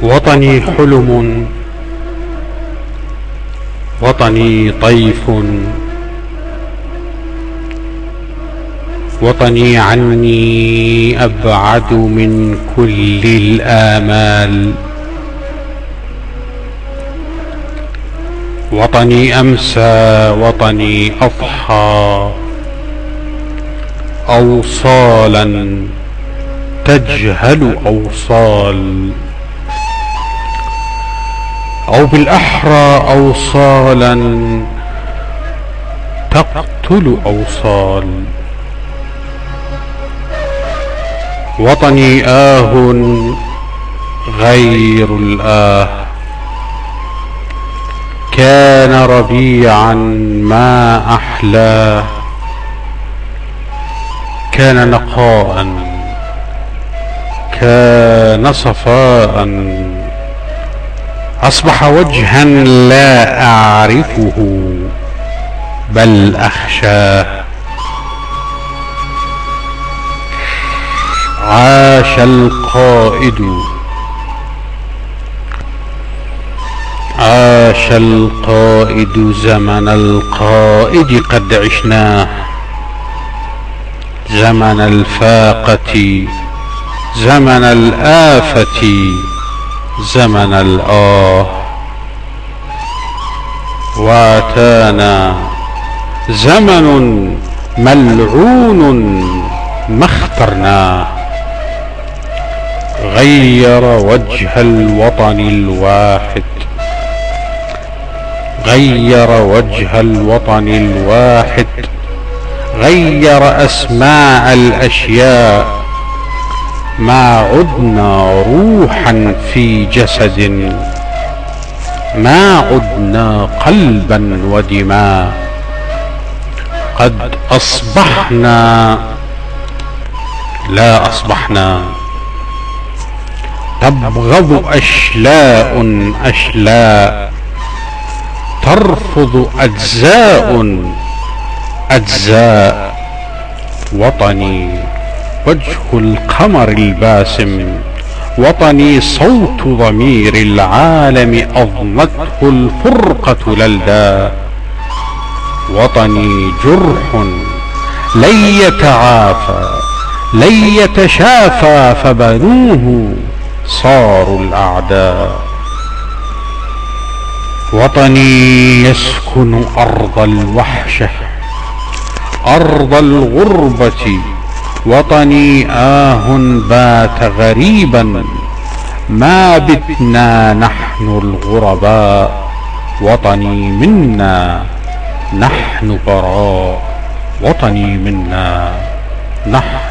وطني حلم، وطني طيف، وطني عني أبعد من كل الآمال. وطني أمسى، وطني أضحى، أوصالا تجهل أوصال، أو بالأحرى أوصالا تقتل أوصال. وطني غير الآه، كان ربيعا ما أحلاه، كان نقاء، كان صفاء، أصبح وجها لا أعرفه بل أخشاه. عاش القائد، عاش القائد، زمن القائد قد عشناه، زمن الفاقة، زمن الآفة، زمن الآه. واتانا زمن ملعون ما اخترناه، غير وجه الوطن الواحد، غير وجه الوطن الواحد، غير أسماء الأشياء، ما عدنا روحا في جسد، ما عدنا قلبا ودماء، قد أصبحنا لا أصبحنا. تبغض أشلاء أشلاء، ترفض أجزاء أجزاء. وطني وجه القمر الباسم، وطني صوت ضمير العالم أضنته الفرقة للدا. وطني جرح لن يتعافى، لن يتشافى، فبنوه صاروا الأعداء. وطني يسكن أرض الوحشة، أرض الغربة. وطني بات غريبا، ما بتنا نحن الغرباء. وطني منا نحن براء، وطني منا نحن